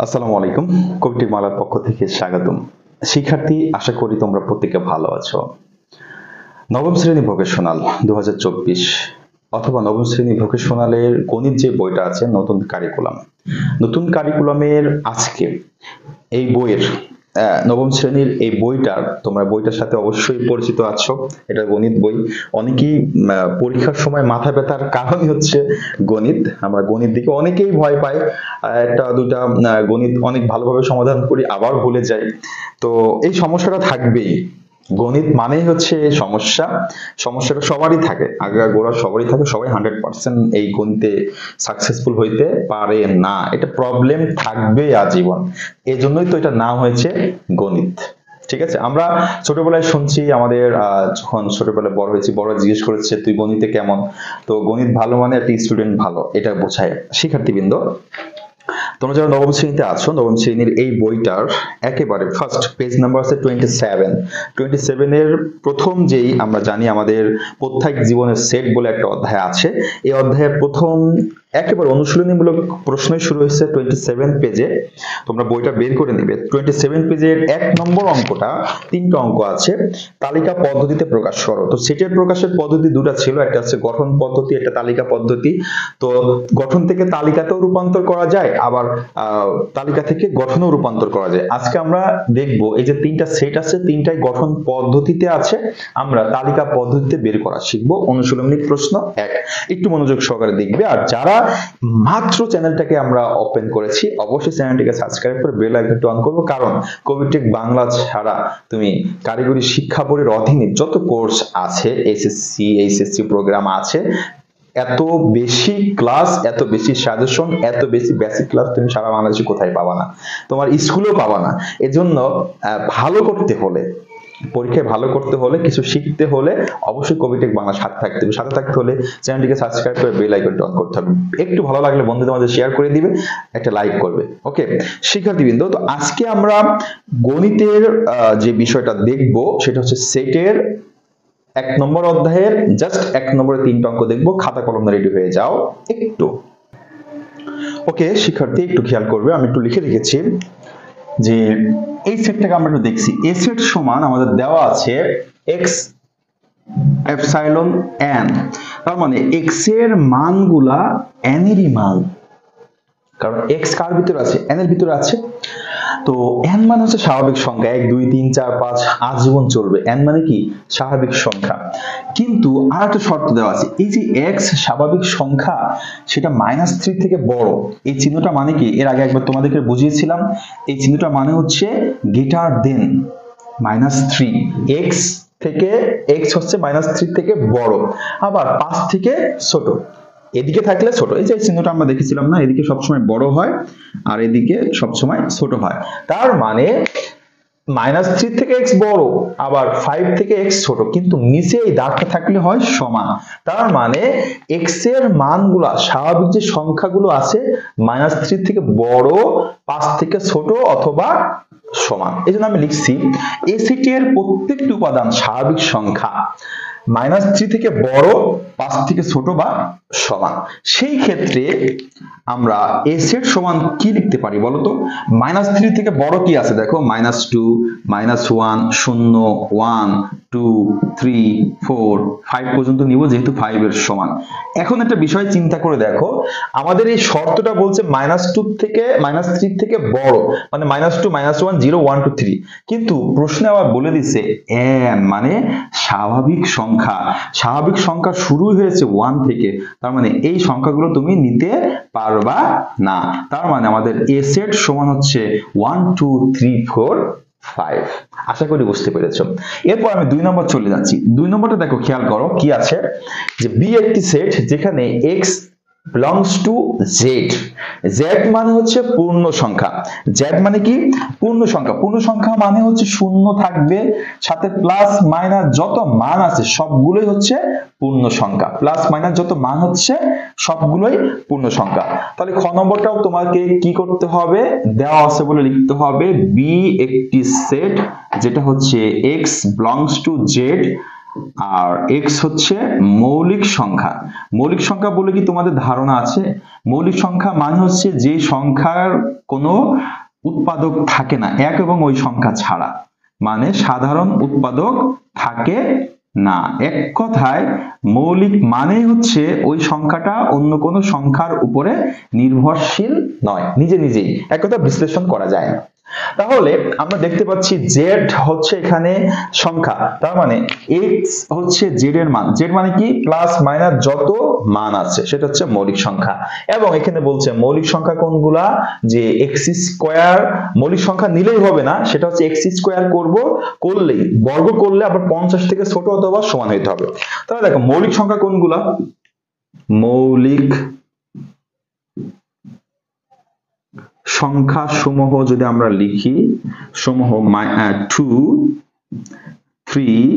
আসসালামু আলাইকুম। কবিটিক মালার পক্ষ থেকে স্বাগতম। শিক্ষার্থী, আশা করি তোমরা প্রত্যেকে ভালো আছো। নবম শ্রেণী ভোকেশনাল 2024 অথবা নবম শ্রেণী ভোকেশনালের গণিত যে বইটা আছে নতুন কারিকুলামের আজকে এই বইয়ের নবম শ্রেণীর এই বইটার তোমরা বইটার সাথে অবশ্যই পরিচিত আছো। এটা গণিত বই। অনেকেই পরীক্ষার সময় মাথা ব্যথার কারণই হচ্ছে গণিত। আমরা গণিত দিকে অনেকেই ভয় পাই, একটা দুটা গণিত অনেক ভালোভাবে সমাধান করি আবার ভুলে যাই। তো এই সমস্যাটা থাকবেই। গণিত মানেই হচ্ছে সমস্যাটা সবারই থাকে, আগাগোড়া সবারই থাকে, সবাই 100% এই গণিতে সাকসেসফুল হইতে পারে না, এটা প্রবলেম থাকবে আজীবন। এই জন্যই তো এটা নাম হয়েছে গণিত। ঠিক আছে, আমরা ছোটবেলায় শুনছি, আমাদের যখন ছোটবেলায় বড় হয়েছি, বড় জিজ্ঞেস করেছে তুই গণিতে কেমন, তো গণিত ভালো মানে একটা স্টুডেন্ট ভালো, এটা বোঝায়। শিক্ষার্থীবৃন্দ, তোমরা যারা নবম শ্রেণীতে আছো, নবম শ্রেণীর এই বইটার একেবারে ফার্স্ট পেজ নাম্বার আছে 27 এর প্রথম, যেই আমরা জানি আমাদের প্রত্যেক জীবনের সেট বলে একটা অধ্যায় আছে, এই অধ্যায়ের প্রথম একেবারে অনুশীলনীমূলক প্রশ্নই শুরু হয়েছে 27 পেজে। তোমরা বইটা বের করে নিবে। 27 পেজের 1 নম্বর অঙ্কটা, 3টা অঙ্ক আছে, তালিকা পদ্ধতিতে প্রকাশ করো। তো সেটের প্রকাশের পদ্ধতি দুটো ছিল, একটা হচ্ছে গঠন পদ্ধতি, একটা তালিকা পদ্ধতি। তো গঠন থেকে তালিকাতেও রূপান্তর করা যায়, আবার তালিকা থেকে গঠনেও রূপান্তর করা যায়। আজকে আমরা দেখব এই যে 3টা সেট আছে, 3টাই গঠন পদ্ধতিতে আছে, আমরা তালিকা পদ্ধতিতে বের করা শিখব। অনুশীলনী প্রশ্ন 1, একটু মনোযোগ সহকারে দেখবে। আর যারা মাত্র চ্যানেলটাকে আমরা ওপেন করেছি, অবশ্যই চ্যানেলটিকে সাবস্ক্রাইব করে বেল আইকনটি অন করবে, কারণ কবিটেক বাংলা ছাড়া তুমি কারিগরি শিক্ষা বোর্ডের অধীনে যত কোর্স আছে, এসএসসি এইচএসসি প্রোগ্রাম আছে, এত বেশি ক্লাস, এত বেশি সাজেশন, এত বেশি বেসিক ক্লাস তুমি সারা বাংলাদেশে কোথায় পাবা না, তোমার স্কুলেও পাবা না। এজন্য ভালো করতে হলে, পরীক্ষায় ভালো করতে হলে, কিছু শিখতে হলে অবশ্যই কবিটেক বাংলা সাথে থাকতে হবে। সাথে থাকতে হলে চ্যানেলটিকে সাবস্ক্রাইব করে বেল আইকনটি অন করতে হবে। একটু ভালো লাগলে বন্ধুদের মাঝে শেয়ার করে দিবে, একটা লাইক করবে। ওকে শিক্ষার্থীবৃন্দ, তো আজকে আমরা গণিতের যে বিষয়টা দেখব সেটা হচ্ছে সেটের 1 নম্বর অধ্যায়ের জাস্ট 1 নম্বরে 3টা অঙ্ক দেখবো। খাতা কলম রেডি হয়ে যাও একটু। ওকে শিক্ষার্থী, একটু খেয়াল করবে, আমি একটু লিখে রেখেছি যে এই সেটটাকে আমরা একটু দেখছি। এ সেট সমান আমাদের দেওয়া আছে x এপসাইলন n, তার মানে x এর মানগুলা n এরই মান, কারণ x কার ভিতরে আছে? n এর ভিতরে আছে। তো n মানে হচ্ছে স্বাভাবিক সংখ্যা, 1 2 3 4 5 আজীবন চলবে। n মানে কি? স্বাভাবিক সংখ্যা। কিন্তু আর একটা শর্ত দেওয়া আছে, এই যে x স্বাভাবিক সংখ্যা, সেটা -3 থেকে বড়। এই চিহ্নটা মানে কি? এর আগে একবার তোমাদেরকে বুঝিয়েছিলাম। এই চিহ্নটা মানে হচ্ছে গ্রেটার দেন -3, x থেকে x হচ্ছে -3 থেকে বড়, আবার 5 থেকে ছোট। এদিকে থাকলে ছোট, এই যে চিহ্নটা আমরা দেখেছিলাম না, এদিকে সবসময় বড় হয় আর এদিকে সবসময় ছোট হয়। তার মানে -3 থেকে x বড়, আবার 5 থেকে x ছোট, কিন্তু নিচে এই দাগটা থাকলে হয় সমান। তার মানে x এর মানগুলা, স্বাভাবিক যে সংখ্যাগুলো আছে, -3 থেকে বড়, 5 থেকে ছোট অথবা সমান। এই জন্য আমি লিখছি এই সেটের প্রত্যেকটি উপাদান স্বাভাবিক সংখ্যা, -3 থেকে বড়, 5 থেকে ছোট বা সমান। সেই ক্ষেত্রে আমরা এ সেট সমান কি লিখতে পারি বলতো? -3 থেকে বড় কি আছে দেখো, -2 -1 0 1 2 3 4 5 পর্যন্ত নিব, যেহেতু 5 এর সমান। এখন একটা বিষয় চিন্তা করে দেখো, আমাদের এই শর্তটা বলছে -3 থেকে বড়, মানে -2 -1 0 1 2 3, কিন্তু প্রশ্নে আবার বলে দিছে n মানে স্বাভাবিক সংখ্যা। স্বাভাবিক সংখ্যা শুরু হয়েছে 1 থেকে, তার মানে এই সংখ্যাগুলো তুমি নিতে পারবা না। তার মানে আমাদের এ সেট সমান হচ্ছে 1 2 3 4 5। আশা করি বুঝতে পেরেছো। এরপর আমি 2 নম্বর চলে যাচ্ছি। 2 নম্বরটা দেখো, খেয়াল করো কি আছে, যে বি একটি সেট যেখানে x belongs to z। z মানে হচ্ছে পূর্ণ সংখ্যা। z মানে কি? পূর্ণ সংখ্যা। পূর্ণ সংখ্যা মানে হচ্ছে শূন্য থাকবে, সাথে প্লাস মাইনাস যত মান আছে সবগুলোই হচ্ছে পূর্ণ সংখ্যা। প্লাস মাইনাস যত মান হচ্ছে সবগুলোই পূর্ণ সংখ্যা। তাহলে খ নম্বরটাও তোমাকে কি করতে হবে? দেওয়া আছে বলে লিখতে হবে বি একটি সেট যেটা হচ্ছে x belongs to z, আর এক্স হচ্ছে মৌলিক সংখ্যা। মৌলিক সংখ্যা বলে কি তোমাদের ধারণা আছে? মৌলিক সংখ্যা মানে হচ্ছে যে সংখ্যার কোনো উৎপাদক থাকে না এক এবং ওই সংখ্যা ছাড়া, মানে সাধারণ উৎপাদক থাকে না। এক কথায় মৌলিক মানে হচ্ছে ওই সংখ্যাটা অন্য কোনো সংখ্যার উপরে নির্ভরশীল নয়, নিজে নিজেই এক কথা বিশ্লেষণ করা যায় না। তাহলে আমরা দেখতে পাচ্ছি z হচ্ছে এখানে সংখ্যা, তার মানে x হচ্ছে z এর মান। z মানে কি? প্লাস মাইনাস যত মান আছে সেটা হচ্ছে মৌলিক সংখ্যা। এবং এখানে বলছে মৌলিক সংখ্যা কোনগুলা, যে x স্কয়ার মৌলিক সংখ্যা নিলেই হবে না, সেটা হচ্ছে x স্কয়ার করলেই বর্গ করলে আবার 50 থেকে ছোট অথবা সমান হইতে হবে। তাহলে দেখো মৌলিক সংখ্যা কোনগুলা, মৌলিক সংখ্যা সমূহ যদি আমরা লিখি, সমূহ 2 3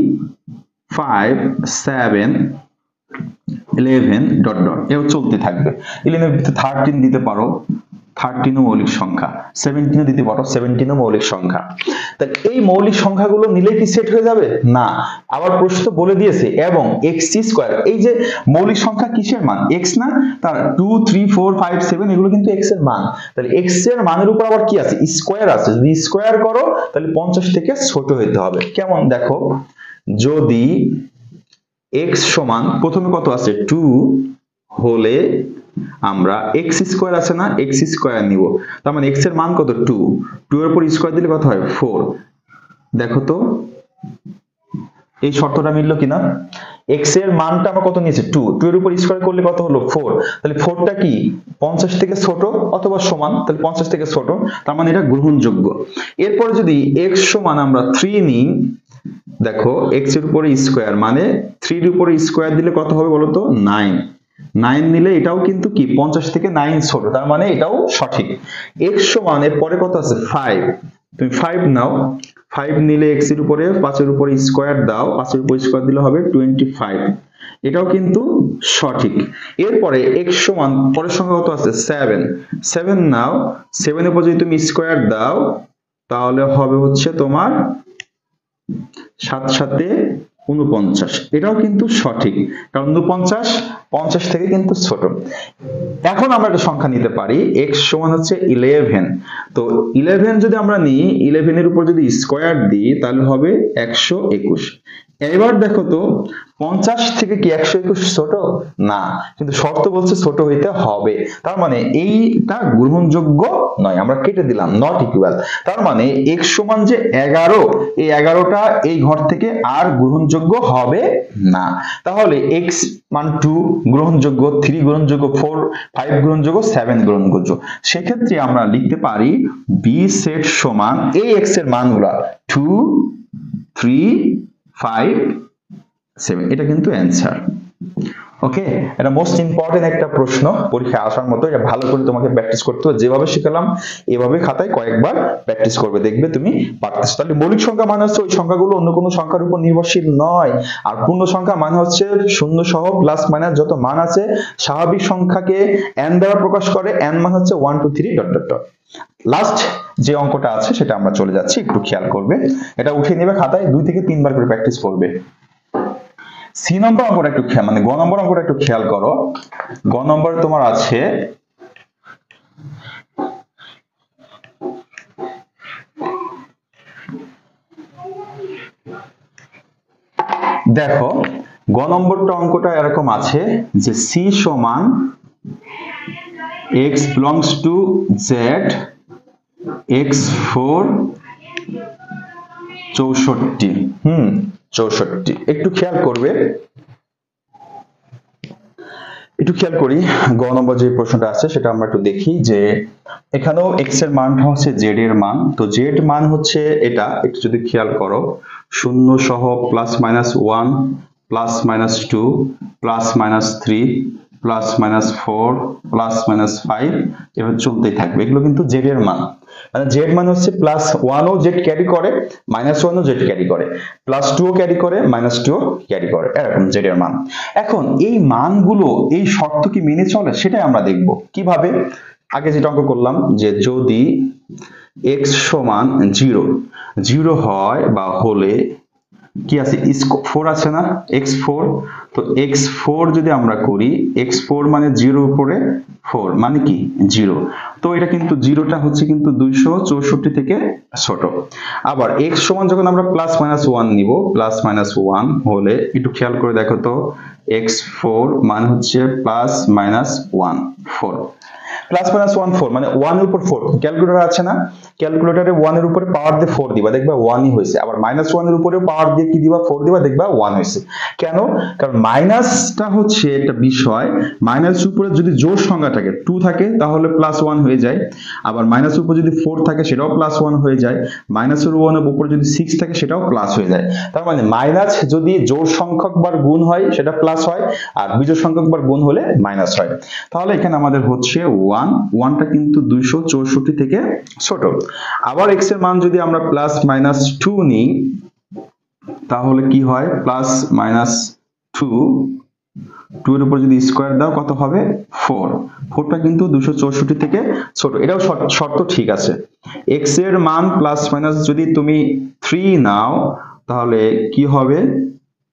5 7 11 ডট ডট এও চলতে থাকবে। 11 এর ভিতরে 13 দিতে পারো, 13 ও মৌলিক সংখ্যা, 17 দিতে পারো, 17 ও মৌলিক সংখ্যা। তাহলে এই মৌলিক সংখ্যাগুলো নিলে কি সেট হয়ে যাবে? না, আবার প্রশ্ন বলে দিয়েছে এবং x স্কয়ার, এই যে মৌলিক সংখ্যা কিসের মান? x না, তার 2 3 4 5 7 এগুলো কিন্তু x এর মান। তাহলে x এর মানের উপর আবার কি আছে? স্কয়ার আছে। যদি স্কয়ার করো তাহলে 50 থেকে ছোট হইতে হবে। কেমন দেখো, যদি x সমান প্রথমে কত আছে 2 হলে আমরা x স্কয়ার আছে না, x স্কয়ার নিব, তার মানে x এর মান কত 2, 2 এর উপর স্কয়ার দিলে কত হয় 4। দেখো তো এই শর্তটা মিললো কিনা? x এর মানটা আমরা কত নিয়েছি 2, 2 এর উপর স্কয়ার করলে কত হলো 4, তাহলে 4টা কি 50 থেকে ছোট অথবা সমান, তাহলে 50 থেকে ছোট, তার মানে এটা গ্রহণযোগ্য। এরপর যদি x সমান আমরা 3 নিই, দেখো x এর উপরে স্কয়ার মানে 3 এর উপরে স্কয়ার দিলে কত হবে বলো তো 9, 9 নিলে এটাও কিন্তু কি 50 থেকে 9 ছোট, তার মানে এটাও সঠিক। x সমান এর পরে কত আছে 5, তুমি 5 নাও, 5 নিলে x এর উপরে 5 এর উপরে স্কয়ার দাও, 5 এর উপর স্কয়ার দিলে হবে 25, এটাও কিন্তু সঠিক। এরপরে x সমান পরের সংখ্যা কত আছে 7, 7 নাও, 7 এর উপর যদি তুমি স্কয়ার দাও তাহলে হবে হচ্ছে তোমার 7 7 49, এটাও কিন্তু সঠিক, কারণ 49 50 থেকে কিন্তু ছোট। এখন আমরা একটা সংখ্যা নিতে পারি, x সমান হচ্ছে 11, তো 11 যদি আমরা নিই, 11 এর উপর যদি স্কয়ার দিই তাহলে হবে 121। এবার দেখো তো 50 থেকে কি 121 ছোট? না, কিন্তু শর্ত বলছে ছোট হইতে হবে, তার মানে এইটা গ্রহণযোগ্য নয়, আমরা কেটে দিলাম নট ইকুয়াল। তার মানে x সমান যে 11, এই 11টা এই ঘর থেকে আর গ্রহণযোগ্য হবে না। তাহলে x মান 2 গ্রহণযোগ্য, 3 গ্রহণযোগ্য, 4 5 গ্রহণযোগ্য, 7 গ্রহণযোগ্য। সেক্ষেত্রে আমরা লিখতে পারি b সেট সমান এই x এর মানগুলা 2 3 5 7, এটা কিন্তু অ্যানসার। ওকে, এটা মোস্ট ইম্পর্টেন্ট একটা প্রশ্ন, পরীক্ষায় আসার মতো। এটা ভালো করে তোমাকে প্র্যাকটিস করতে হবে, যেভাবে শেখালাম এভাবে খাতায় কয়েকবার প্র্যাকটিস করবে, দেখবে তুমি পারতেছো। তাহলে মৌলিক সংখ্যা মানে হচ্ছে ওই সংখ্যাগুলো অন্য কোনো সংখ্যার উপর নির্ভরশীল নয়। আর পূর্ণ সংখ্যা মানে হচ্ছে শূন্য সহ প্লাস মাইনাস যত মান আছে, স্বাভাবিক সংখ্যাকে n দ্বারা প্রকাশ করে, n মান হচ্ছে 1 2 3 ডট ডট ডট। লাস্ট যে অঙ্কটা আছে সেটা আমরা চলে যাচ্ছি, একটু খেয়াল করবে, এটা উঠে নেবে খাতায়, 2 থেকে 3 বার করে প্র্যাকটিস করবে। সি নম্বর অঙ্কটা একটু খেয়াল, মানে গ নম্বর অঙ্কটা একটু খেয়াল করো। গ নম্বর তোমার আছে দেখো, গ নম্বরটা অঙ্কটা এরকম আছে যে সি সমান x belongs to z x4 64, 64। একটু খেয়াল করবে, একটু খেয়াল করি গ নম্বর যে প্রশ্নটা আছে সেটা আমরা একটু দেখি, যে এখানেও x এর মানটা হচ্ছে z এর মান, তো z মান হচ্ছে এটা, একটু যদি খেয়াল করো, শূন্য সহ plus minus 1 plus minus 2 plus minus 3 plus minus 4 plus minus 5, এভাবে চলতেই থাকবে। এগুলো কিন্তু z এর মান, মানে z মানে হচ্ছে প্লাস 1 ও z ক্যারি করে, মাইনাস 1 ও z ক্যারি করে, প্লাস 2 ও ক্যারি করে, মাইনাস 2 ও ক্যারি করে, এরকম z এর মান। এখন এই মানগুলো এই শর্ত কি মেনে চলে সেটাই আমরা দেখব কিভাবে। আগে যেটা অঙ্ক করলাম যে যদি x সমান 0 হয় বা হলে কি আছে, 4 আছে না, x4। তো x4 যদি আমরা করি, x4 মানে 0 উপরে 4 মানে কি 0। তো এটা কিন্তু 0টা হচ্ছে কিন্তু 264 থেকে ছোট। আবার x সমান যখন আমরা প্লাস মাইনাস 1 নিব, প্লাস মাইনাস 1 হলে একটু খেয়াল করে দেখো তো, x4 মানে হচ্ছে প্লাস মাইনাস 1 4, প্লাস মাইনাস 1 4 মানে 1 এর উপর 4। ক্যালকুলেটর আছে না, ক্যালকুলেটরে 1 এর উপরে পাওয়ার দিয়ে 4 দিবা, দেখবা 1 ই হয়েছে। আবার মাইনাস 1 এর উপরেও পাওয়ার দিয়ে কি দিবা, 4 দিবা, দেখবা 1 হয়েছে। কেন? কারণ মাইনাসটা হচ্ছে একটা বিষয়, মাইনাসের উপরে যদি জোড় সংখ্যা থাকে 2 থাকে তাহলে প্লাস 1 হয়ে যায়, আবার মাইনাসের উপরে যদি 4 থাকে সেটাও প্লাস 1 হয়ে যায়, মাইনাসের 1 এর উপরে যদি 6 থাকে সেটাও প্লাস হয়ে যায়। তার মানে মাইনাস যদি জোড় সংখ্যক বার গুণ হয় সেটা প্লাস হয়, আর বিজোড় সংখ্যক বার গুণ হলে মাইনাস হয়। তাহলে এখানে আমাদের হচ্ছে 1টা কিন্তু 264 থেকে ছোট। আবার x এর মান যদি আমরা প্লাস মাইনাস 2 নিই তাহলে কি হয়, প্লাস মাইনাস 2 এর উপর যদি স্কয়ার দাও কত হবে 4টা কিন্তু 264 থেকে ছোট। এটাও শর্ত ঠিক আছে। x এর মান প্লাস মাইনাস যদি তুমি 3 নাও তাহলে কি হবে,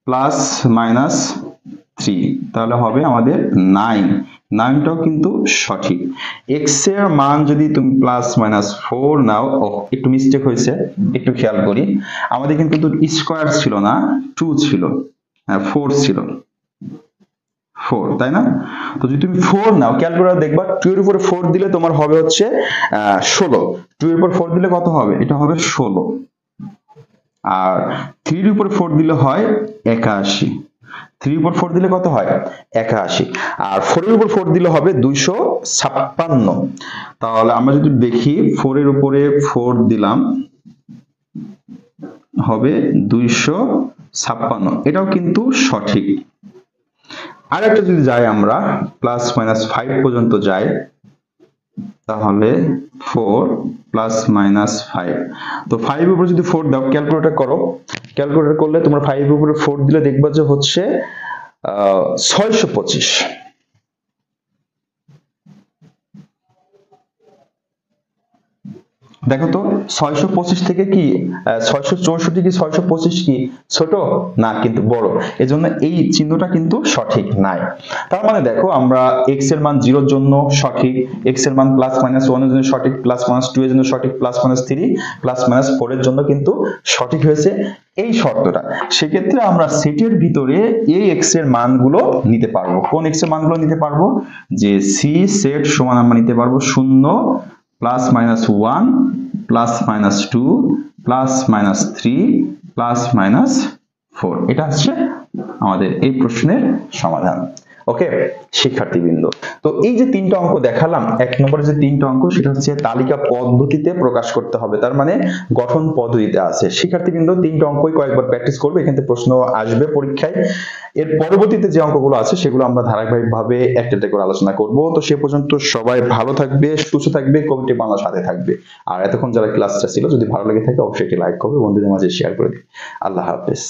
প্লাস মাইনাস 3 তাহলে হবে আমাদের 9টাও কিন্তু সঠিক। x এর মান যদি তুমি প্লাস মাইনাস 4 নাও, একটু মিস্টেক হয়েছে, একটু খেয়াল করি, আমাদের কিন্তু স্কয়ার ছিল না, 2 ছিল, 4 ছিল, 4 তাই না। তো যদি তুমি 4 নাও, ক্যালকুলেটর দেখবা 2 এর উপরে 4 দিলে তোমার হবে হচ্ছে 16, 2 এর উপর 4 দিলে কত হবে, এটা হবে 16। আর 3 এর উপরে 4 দিলে হয় 81, 3 এর উপর 4 দিলে কত হয় 81, আর 4 এর উপর 4 দিলে হবে 256। তাহলে আমরা যদি দেখি 4 এর উপরে 4 দিলাম হবে 256, এটাও কিন্তু সঠিক। আরেকটা যদি যাই আমরা প্লাস মাইনাস 5 পর্যন্ত যাই তাহলে 4 প্লাস মাইনাস 5, তো 5 এর উপরে যদি 4 দাও, ক্যালকুলেটর করো, ক্যালকুলেটর করলে তোমরা 5 এর উপরে 4 দিলে দেখবা যে হচ্ছে 625। দেখো তো 625 থেকে কি 664 কি 625 কি ছোট না, কিন্তু বড়, এজন্য এই চিহ্নটা কিন্তু সঠিক নাই। তার মানে দেখো আমরা x এর মান 0 এর জন্য সঠিক, x এর মান প্লাস মাইনাস 1 এর জন্য সঠিক, প্লাস মাইনাস 2 এর জন্য সঠিক, প্লাস মাইনাস 3 প্লাস মাইনাস 4 এর জন্য কিন্তু সঠিক হয়েছে এই শর্তটা। সেক্ষেত্রে আমরা সেটের ভিতরে এই x এর মানগুলো নিতে পারবো। কোন x এর মানগুলো নিতে পারবো, যে c সেট সমান আমরা নিতে পারবো 0 plus minus 1 plus minus 2 plus minus 3 plus minus 4। এটা হচ্ছে আমাদের এই প্রশ্নের সমাধান। ওকে শিক্ষার্থীবৃন্দ, তো এই যে 3টা অঙ্ক দেখালাম, 1 নম্বরে যে 3টা অঙ্ক সেটা হচ্ছে তালিকা পদ্ধতিতে প্রকাশ করতে হবে, তার মানে গঠন পদ্ধতিতে আছে। শিক্ষার্থীবৃন্দ 3টা অঙ্কই কয়েকবার প্র্যাকটিস করবে, এখান থেকে প্রশ্ন আসবে পরীক্ষায়। এর পরবর্তীতে যে অঙ্কগুলো আছে সেগুলো আমরা ধারাবাহিকভাবে একটা করে আলোচনা করব। তো সে পর্যন্ত সবাই ভালো থাকবে, সুস্থ থাকবে, কমিটি বাংলার সাথে থাকবে। আর এতক্ষণ যারা ক্লাসটা ছিল যদি ভালো লেগে থাকে অবশ্যই একটি লাইক করবে, বন্ধুদের মাঝে শেয়ার করে দিবে। আল্লাহ হাফেজ।